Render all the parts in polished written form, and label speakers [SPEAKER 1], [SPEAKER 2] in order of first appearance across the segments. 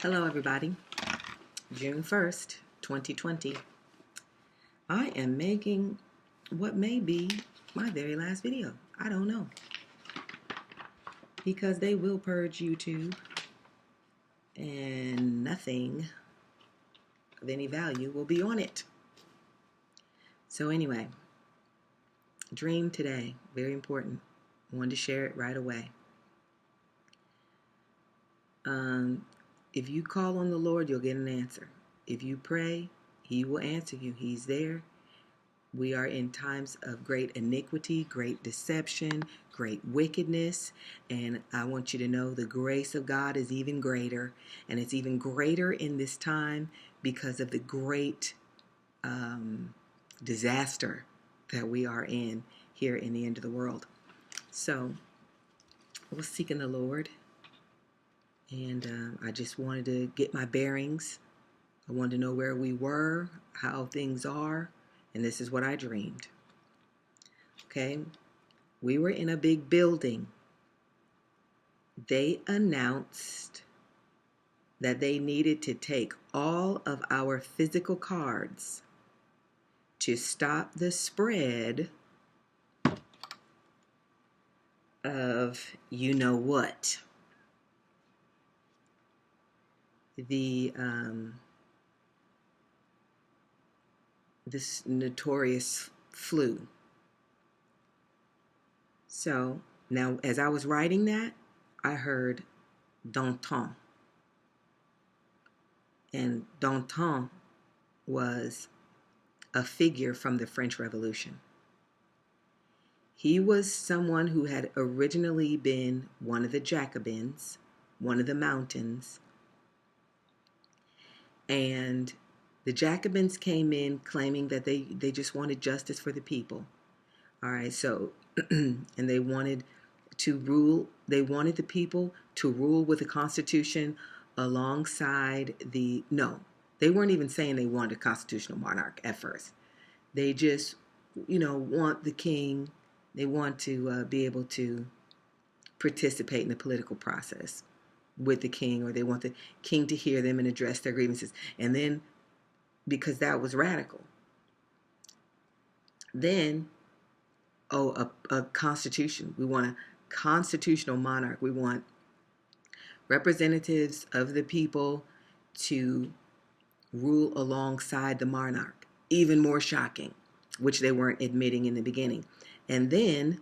[SPEAKER 1] Hello, everybody. June 1st, 2020. I am making what may be my very last video. I don't know. Because they will purge YouTube and nothing of any value will be on it. So anyway, dream today. Very important. I wanted to share it right away. If you call on the Lord, you'll get an answer. If you pray, He will answer you. He's there. We are in times of great iniquity, great deception, great wickedness, and I want you to know the grace of God is even greater, and it's even greater in this time because of the great disaster that we are in here in the end of the world. So I was seeking the Lord, and I just wanted to get my bearings. I wanted to know where we were, how things are, and this is what I dreamed. Okay, we were in a big building. They announced that they needed to take all of our physical cards to stop the spread of you know what. This notorious flu. So now, as I was writing that, I heard Danton. And Danton was a figure from the French Revolution. He was someone who had originally been one of the Jacobins, one of the Mountains. And the Jacobins came in claiming that they just wanted justice for the people. All right, so, and they wanted to rule, they wanted the people to rule with a constitution alongside no, they weren't even saying they wanted a constitutional monarch at first. They just, want the king, they want to be able to participate in the political process with the king, or they want the king to hear them and address their grievances. And then, because that was radical, then, a constitution. We want a constitutional monarch. We want representatives of the people to rule alongside the monarch. Even more shocking, which they weren't admitting in the beginning. And then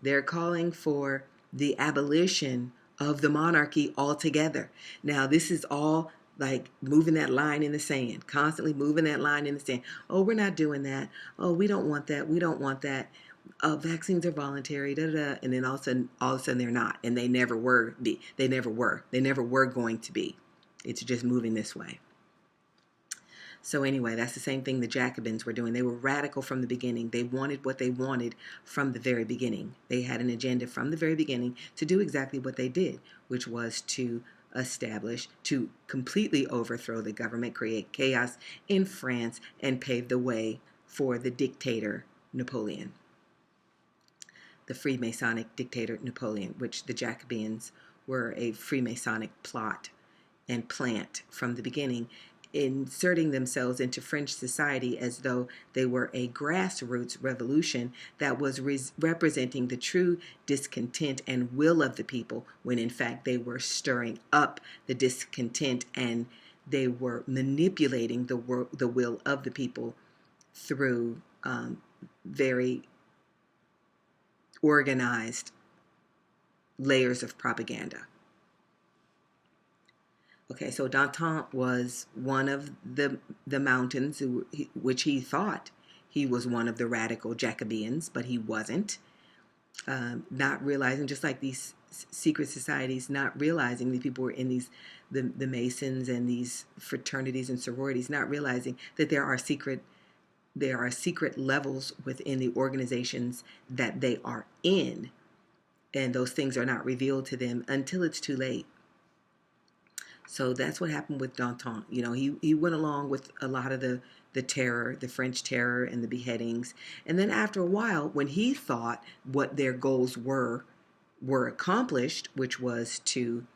[SPEAKER 1] they're calling for the abolition of the monarchy altogether. Now, this is all like moving that line in the sand, constantly moving that line in the sand. Oh, we're not doing that. Oh, we don't want that. We don't want that. Vaccines are voluntary, and then all of a sudden they're not, and they never were. They never were going to be. It's just moving this way. So anyway, that's the same thing the Jacobins were doing. They were radical from the beginning. They wanted what they wanted from the very beginning. They had an agenda from the very beginning to do exactly what they did, which was to completely overthrow the government, create chaos in France, and pave the way for the dictator Napoleon. The Freemasonic dictator Napoleon, which the Jacobins were a Freemasonic plot and plant from the beginning, inserting themselves into French society as though they were a grassroots revolution that was representing the true discontent and will of the people, when in fact they were stirring up the discontent and they were manipulating the will of the people through very organized layers of propaganda. Okay, so Danton was one of the Mountains, which he thought he was one of the radical Jacobins, but he wasn't. Not realizing, just like these secret societies, not realizing these people were in the Masons and these fraternities and sororities, not realizing that there are secret levels within the organizations that they are in, and those things are not revealed to them until it's too late. So that's what happened with Danton. He went along with a lot of the terror, the French terror and the beheadings. And then after a while, when he thought what their goals were accomplished, which was to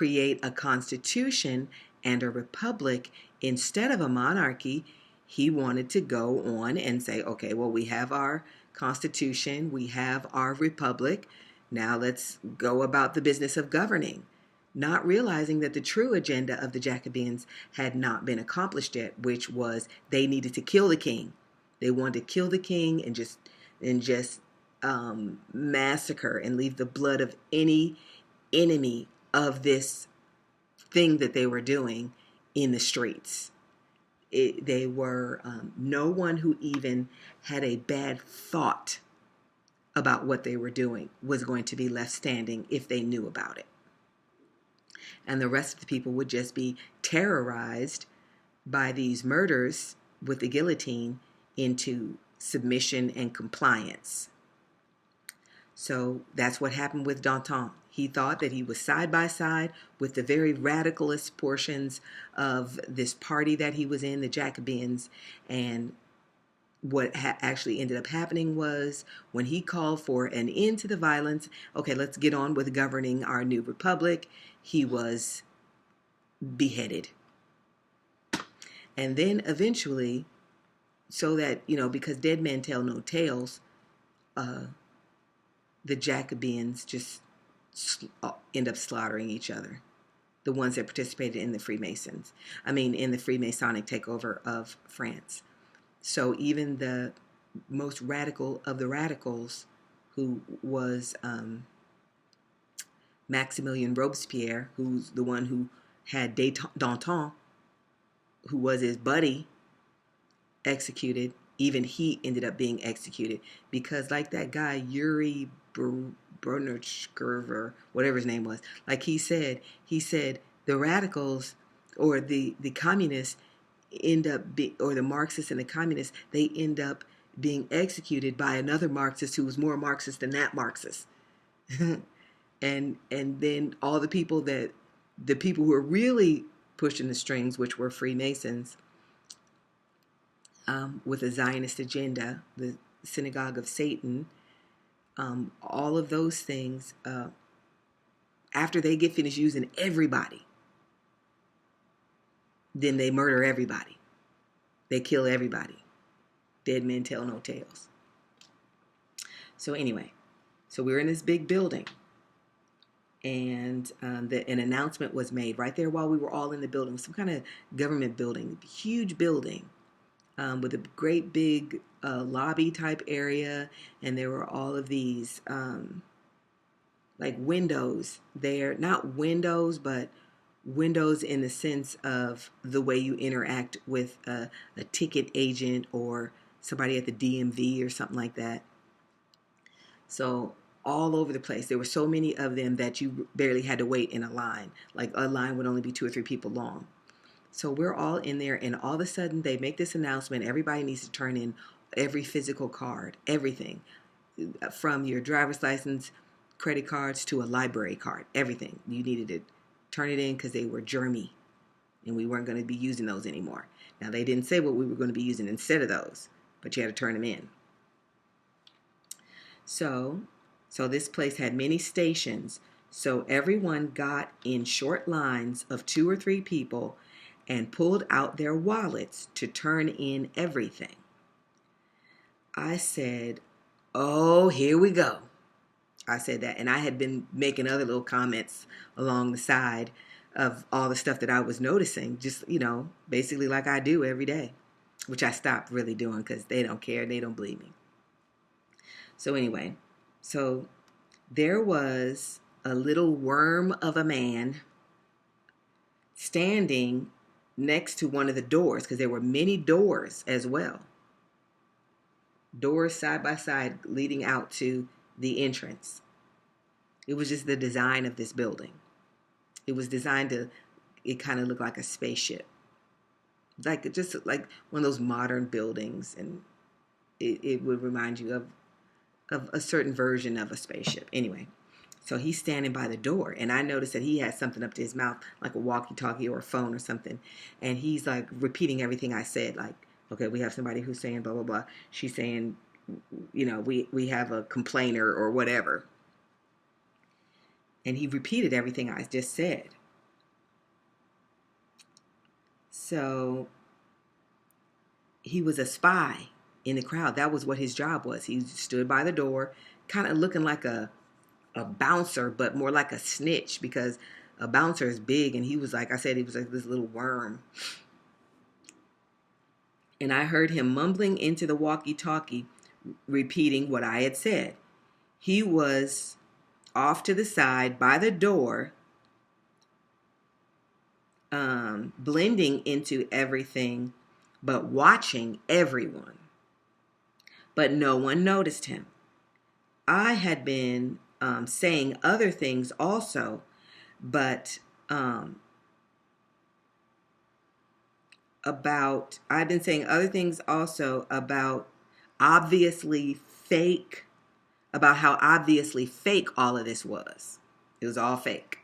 [SPEAKER 1] create a constitution and a republic instead of a monarchy. He wanted to go on and say, okay, well, we have our constitution, we have our republic. Now let's go about the business of governing, not realizing that the true agenda of the Jacobeans had not been accomplished yet, which was they needed to kill the king. They wanted to kill the king and just massacre and leave the blood of any enemy of this thing that they were doing in the streets. They were no one who even had a bad thought about what they were doing was going to be left standing if they knew about it. And the rest of the people would just be terrorized by these murders with the guillotine into submission and compliance. So that's what happened with Danton. He thought that he was side by side with the very radicalist portions of this party that he was in, the Jacobeans. And what actually ended up happening was when he called for an end to the violence, okay, let's get on with governing our new republic, he was beheaded. And then eventually, so that, because dead men tell no tales, the Jacobeans just end up slaughtering each other. The ones that participated in the Freemasons. In the Freemasonic takeover of France. So even the most radical of the radicals, who was Maximilien Robespierre, who's the one who had Danton, who was his buddy, executed. Even he ended up being executed because, like that guy Yuri Bernard, whatever his name was, like he said the radicals or the communists end up or the Marxists and the communists, they end up being executed by another Marxist who was more Marxist than that Marxist. and then all the people who are really pushing the strings, which were Freemasons, with a Zionist agenda, the Synagogue of Satan, all of those things, after they get finished using everybody, then they murder everybody. They kill everybody. Dead men tell no tales. So anyway, so we were in this big building, and an announcement was made right there while we were all in the building, some kind of government building, huge building, with a great big lobby type area, and there were all of these like windows there, not windows, but windows in the sense of the way you interact with a ticket agent or somebody at the DMV or something like that. So all over the place, there were so many of them that you barely had to wait in a line. Like a line would only be 2 or 3 people long. So we're all in there, and all of a sudden they make this announcement. Everybody needs to turn in every physical card, everything, from your driver's license, credit cards, to a library card, everything. You needed to turn it in because they were germy, and we weren't going to be using those anymore. Now, they didn't say what we were going to be using instead of those, but you had to turn them in. So this place had many stations, so everyone got in short lines of 2 or 3 people and pulled out their wallets to turn in everything. I said, oh, here we go. I said that, and I had been making other little comments along the side of all the stuff that I was noticing, just, basically like I do every day, which I stopped really doing because they don't care, they don't believe me. So anyway, so there was a little worm of a man standing next to one of the doors, because there were many doors as well. Doors side by side leading out to the entrance. It was just the design of this building. It was designed it kind of looked like a spaceship. Just like one of those modern buildings, and it would remind you of a certain version of a spaceship. Anyway, so he's standing by the door, and I noticed that he had something up to his mouth, like a walkie-talkie or a phone or something, and he's like repeating everything I said, like, okay, we have somebody who's saying blah, blah, blah. She's saying, we have a complainer or whatever. And he repeated everything I just said. So he was a spy in the crowd. That was what his job was. He stood by the door, kind of looking like a bouncer, but more like a snitch, because a bouncer is big, and he was, like I said, he was like this little worm. And I heard him mumbling into the walkie-talkie, repeating what I had said. He was off to the side by the door, blending into everything, but watching everyone. But no one noticed him. I had been saying other things also, but I've been saying other things also about obviously fake, about how obviously fake all of this was. It was all fake.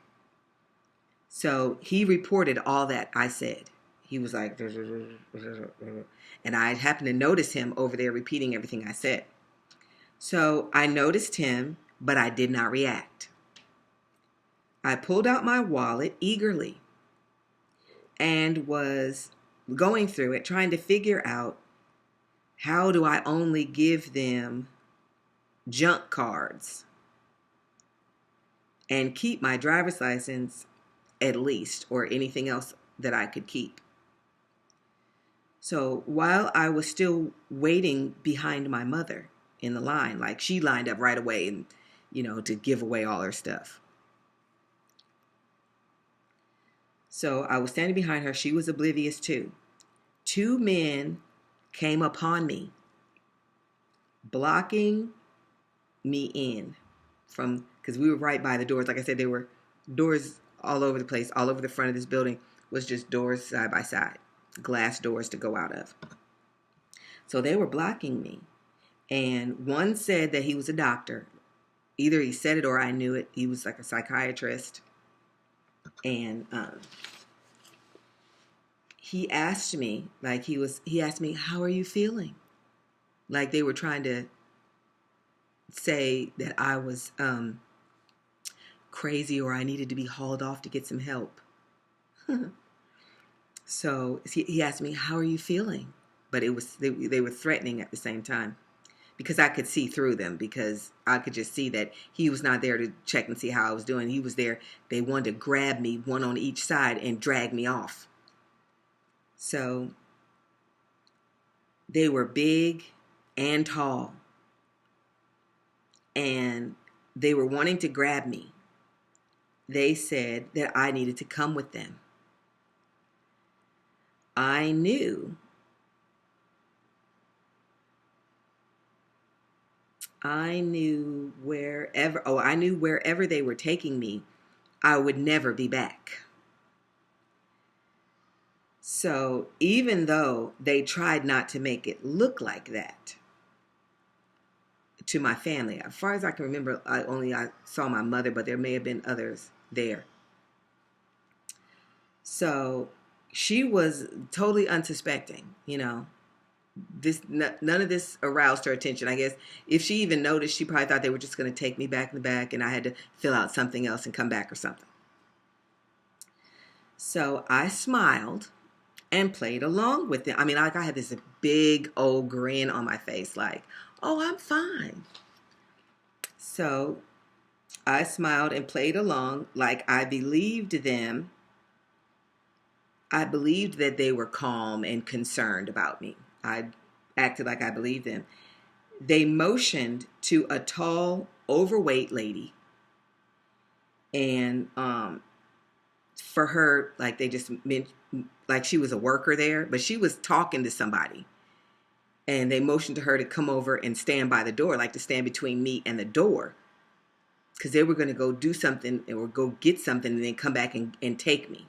[SPEAKER 1] So he reported all that I said. He was like, and I happened to notice him over there repeating everything I said. So I noticed him, but I did not react. I pulled out my wallet eagerly and was going through it, trying to figure out, how do I only give them junk cards and keep my driver's license at least, or anything else that I could keep. So while I was still waiting behind my mother in the line, like she lined up right away and, to give away all her stuff. So I was standing behind her. She was oblivious too. Two men came upon me, blocking me in because we were right by the doors. Like I said, there were doors all over the place, all over the front of this building was just doors side by side, glass doors to go out of. So they were blocking me. And one said that he was a doctor. Either he said it or I knew it. He was like a psychiatrist. And he asked me, how are you feeling? Like they were trying to say that I was crazy or I needed to be hauled off to get some help. So he asked me, how are you feeling? But they were threatening at the same time, because I could see through them, because I could just see that he was not there to check and see how I was doing. He was there. They wanted to grab me, one on each side, and drag me off. So they were big and tall, and they were wanting to grab me. They said that I needed to come with them. I knew wherever they were taking me, I would never be back. So even though they tried not to make it look like that to my family, as far as I can remember, I saw my mother, but there may have been others there. So she was totally unsuspecting, none of this aroused her attention. I guess if she even noticed, she probably thought they were just going to take me back in the back and I had to fill out something else and come back or something. So I smiled and played along with it. I mean, I had this big old grin on my face, like, oh, I'm fine. So I smiled and played along like I believed them. I believed that they were calm and concerned about me. I acted like I believed them. They motioned to a tall, overweight lady. And for her, like they just meant, like she was a worker there, but she was talking to somebody. And they motioned to her to come over and stand by the door, like to stand between me and the door. Because they were going to go do something or go get something and then come back and take me.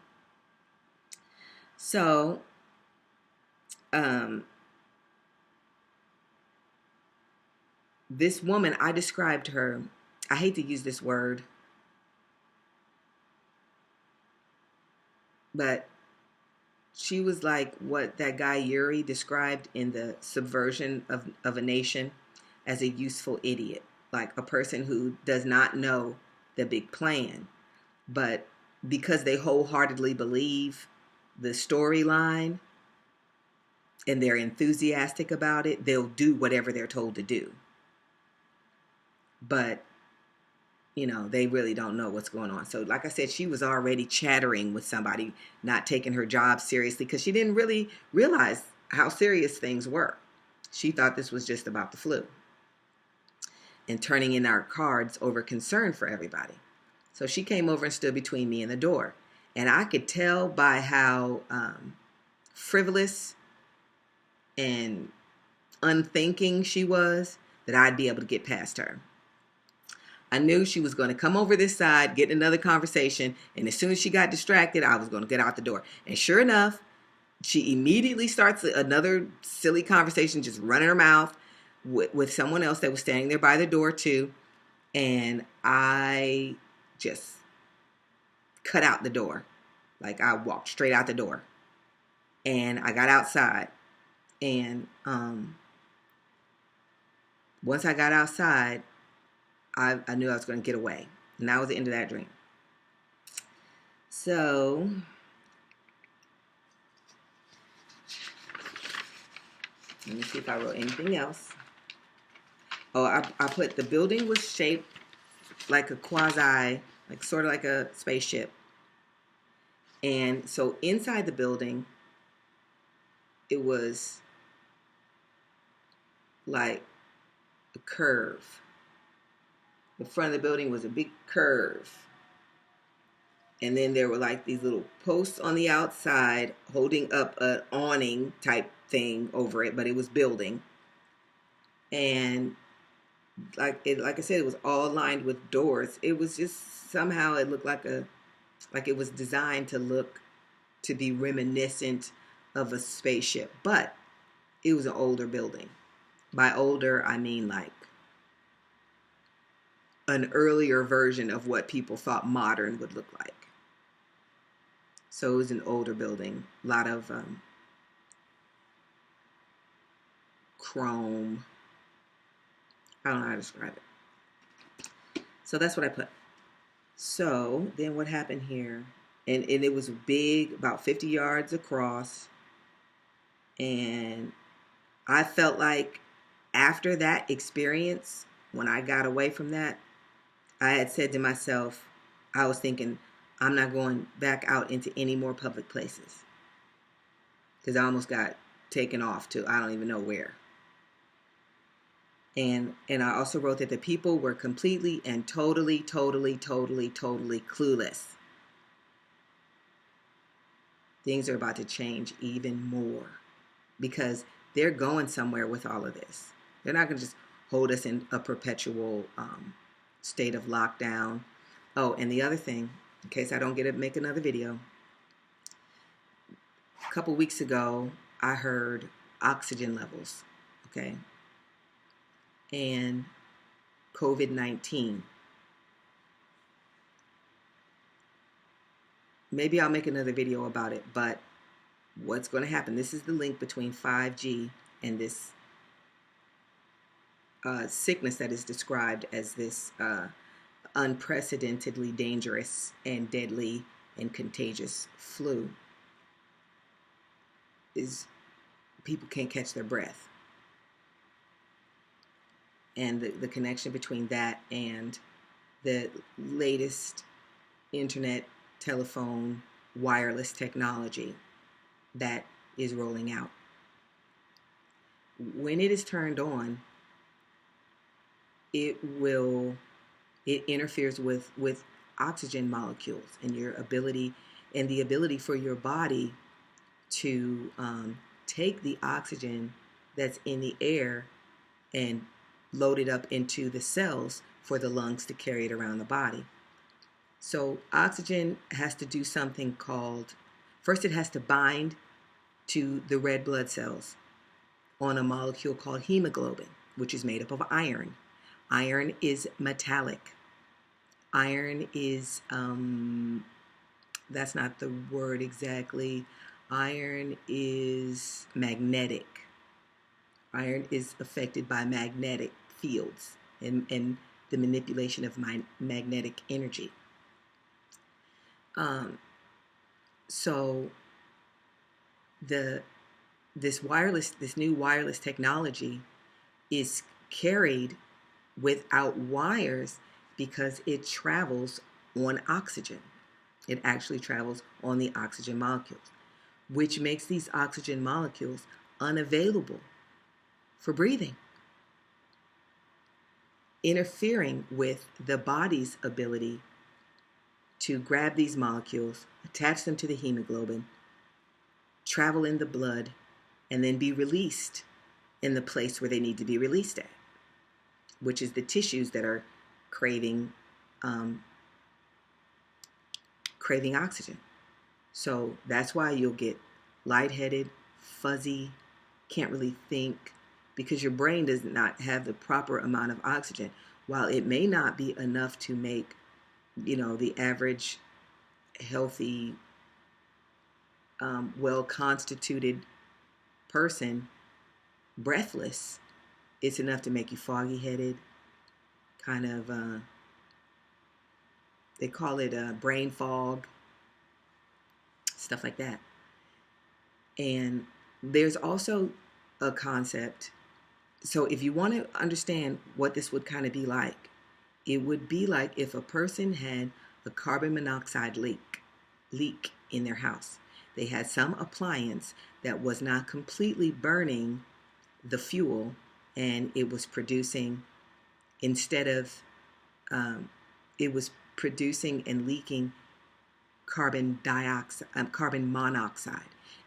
[SPEAKER 1] So, this woman, I described her, I hate to use this word, but she was like what that guy Yuri described in The Subversion of a Nation as a useful idiot, like a person who does not know the big plan, but because they wholeheartedly believe the storyline and they're enthusiastic about it, they'll do whatever they're told to do. But, they really don't know what's going on. So like I said, she was already chattering with somebody, not taking her job seriously because she didn't really realize how serious things were. She thought this was just about the flu and turning in our cards over concern for everybody. So she came over and stood between me and the door. And I could tell by how frivolous and unthinking she was that I'd be able to get past her. I knew she was going to come over this side, get another conversation, and as soon as she got distracted, I was going to get out the door. And sure enough, she immediately starts another silly conversation, just running her mouth with someone else that was standing there by the door too. And I just cut out the door. Like I walked straight out the door. And I got outside. And once I got outside, I knew I was going to get away. And that was the end of that dream. So let me see if I wrote anything else. Oh, I put the building was shaped like a quasi, like sort of like a spaceship. And so inside the building, it was like a curve. The front of the building was a big curve. And then there were like these little posts on the outside holding up an awning type thing over it, but it was building. And like I said, it was all lined with doors. It was just somehow it looked like it was designed to be reminiscent of a spaceship, but it was an older building. By older, I mean like an earlier version of what people thought modern would look like. So it was an older building, a lot of chrome. I don't know how to describe it. So that's what I put. So then what happened here, and it was big, about 50 yards across, and I felt like after that experience, when I got away from that, I had said to myself, I was thinking, I'm not going back out into any more public places. Because I almost got taken off to I don't even know where. And I also wrote that the people were completely and totally clueless. Things are about to change even more because they're going somewhere with all of this. They're not going to just hold us in a perpetual state of lockdown. Oh, and the other thing, in case I don't get to make another video, a couple weeks ago, I heard oxygen levels, okay, and COVID-19. Maybe I'll make another video about it, but what's going to happen, this is the link between 5G and this sickness that is described as this unprecedentedly dangerous and deadly and contagious flu, is people can't catch their breath. And the connection between that and the latest internet, telephone, wireless technology that is rolling out. When it is turned on, it interferes with oxygen molecules and your ability and the ability for your body to take the oxygen that's in the air and load it up into the cells for the lungs to carry it around the body. So oxygen has to do something called, first it has to bind to the red blood cells on a molecule called hemoglobin, which is made up of iron. Iron is metallic. Iron is, that's not the word exactly. Iron is magnetic. Iron is affected by magnetic fields and the manipulation of magnetic energy. So the this new wireless technology is carried without wires because it travels on oxygen. It actually travels on the oxygen molecules, which makes these oxygen molecules unavailable for breathing, interfering with the body's ability to grab these molecules, attach them to the hemoglobin, travel in the blood, and then be released in the place where they need to be released at, which is the tissues that are craving craving oxygen. So that's why you'll get lightheaded, fuzzy, can't really think, because your brain does not have the proper amount of oxygen. While it may not be enough to make, the average healthy, well-constituted person breathless, it's enough to make you foggy-headed, kind of, they call it brain fog, stuff like that. And there's also a concept. So if you want to understand what this would kind of be like, it would be like if a person had a carbon monoxide leak in their house. They had some appliance that was not completely burning the fuel, and it was producing, instead of, it was producing and leaking carbon monoxide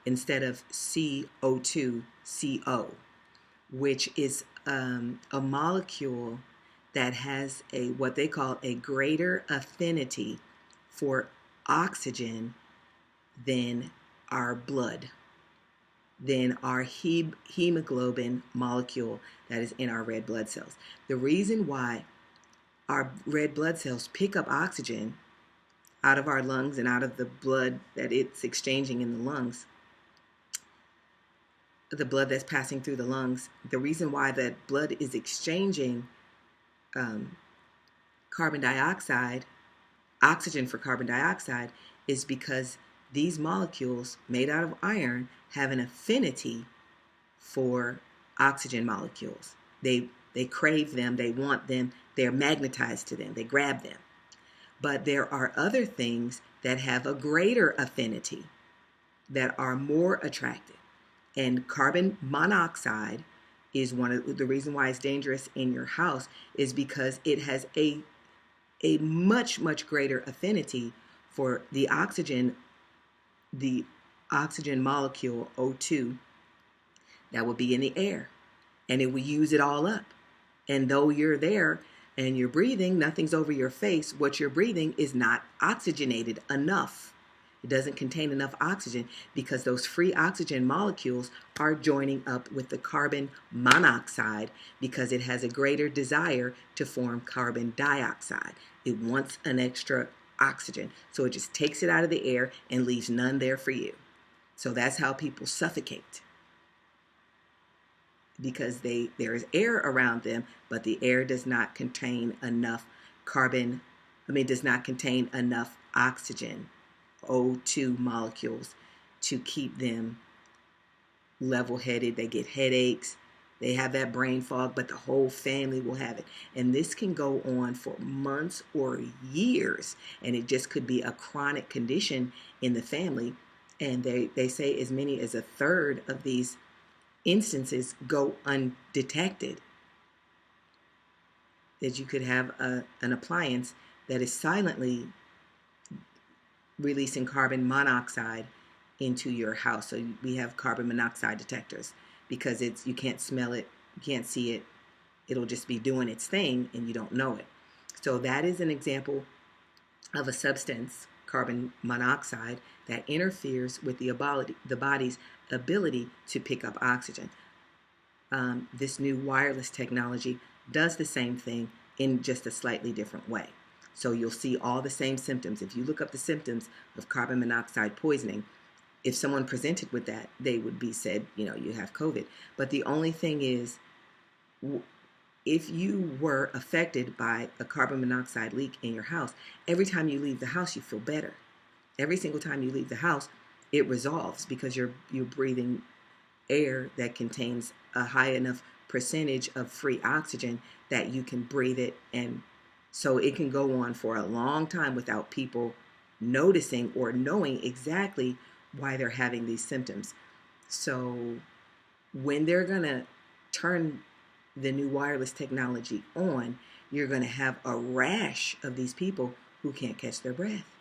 [SPEAKER 1] instead of CO2, CO, which is a molecule that has what they call a greater affinity for oxygen than our blood, than our hemoglobin molecule that is in our red blood cells. The reason why our red blood cells pick up oxygen out of our lungs and out of the blood that it's exchanging in the lungs, the blood that's passing through the lungs, the reason why that blood is exchanging carbon dioxide, oxygen for carbon dioxide, is because these molecules made out of iron have an affinity for oxygen molecules. They crave them, they want them, they're magnetized to them, they grab them. But there are other things that have a greater affinity, that are more attractive. And carbon monoxide is one of the reason why it's dangerous in your house, is because it has a much, much greater affinity for the oxygen molecule O2 that will be in the air, and it will use it all up. And though you're there and you're breathing, nothing's over your face, what you're breathing is not oxygenated enough. It doesn't contain enough oxygen because those free oxygen molecules are joining up with the carbon monoxide because it has a greater desire to form carbon dioxide. It wants an extra oxygen, so it just takes it out of the air and leaves none there for you. So that's how people suffocate, because there is air around them, but the air does not contain enough does not contain enough oxygen, O2 molecules, to keep them level-headed. They get headaches, they have that brain fog, but the whole family will have it. And this can go on for months or years, and it just could be a chronic condition in the family. And they say as many as a third of these instances go undetected, that you could have an appliance that is silently releasing carbon monoxide into your house. So we have carbon monoxide detectors, because you can't smell it, you can't see it, it'll just be doing its thing and you don't know it. So that is an example of a substance, carbon monoxide, that interferes with the body's ability to pick up oxygen. This new wireless technology does the same thing in just a slightly different way. So you'll see all the same symptoms. If you look up the symptoms of carbon monoxide poisoning, if someone presented with that, they would be said, you have COVID. But the only thing is, if you were affected by a carbon monoxide leak in your house, every time you leave the house, you feel better. Every single time you leave the house, it resolves because you're breathing air that contains a high enough percentage of free oxygen that you can breathe it, and so it can go on for a long time without people noticing or knowing exactly why they're having these symptoms. So when they're going to turn the new wireless technology on, you're going to have a rash of these people who can't catch their breath.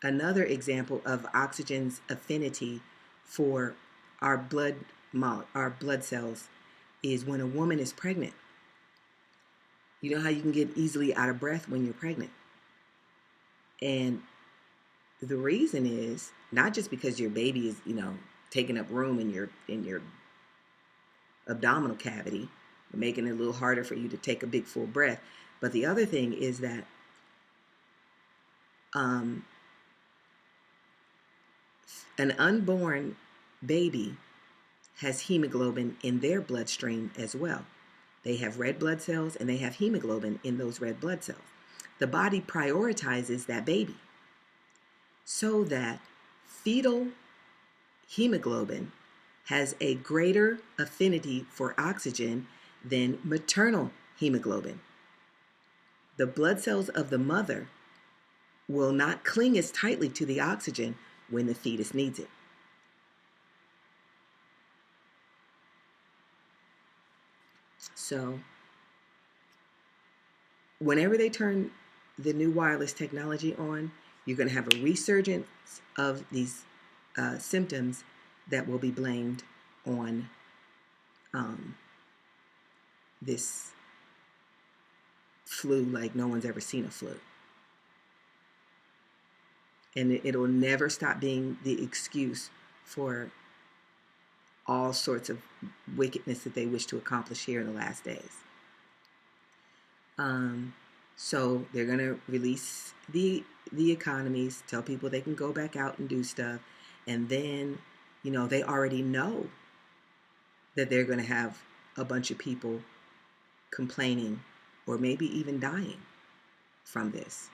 [SPEAKER 1] Another example of oxygen's affinity for our blood cells is when a woman is pregnant. You know how you can get easily out of breath when you're pregnant. And the reason is not just because your baby is, taking up room in your abdominal cavity, making it a little harder for you to take a big full breath, but the other thing is that an unborn baby has hemoglobin in their bloodstream as well. They have red blood cells and they have hemoglobin in those red blood cells. The body prioritizes that baby so that fetal hemoglobin has a greater affinity for oxygen than maternal hemoglobin. The blood cells of the mother will not cling as tightly to the oxygen when the fetus needs it. So, whenever they turn the new wireless technology on, you're going to have a resurgence of these symptoms that will be blamed on this flu like no one's ever seen a flu. And it'll never stop being the excuse for all sorts of wickedness that they wish to accomplish here in the last days. So they're going to release the economies, tell people they can go back out and do stuff. And then, they already know that they're going to have a bunch of people complaining or maybe even dying from this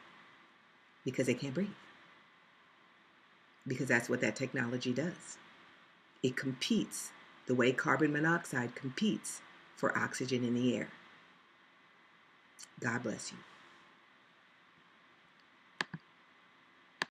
[SPEAKER 1] because they can't breathe. Because that's what that technology does. It competes the way carbon monoxide competes for oxygen in the air. God bless you.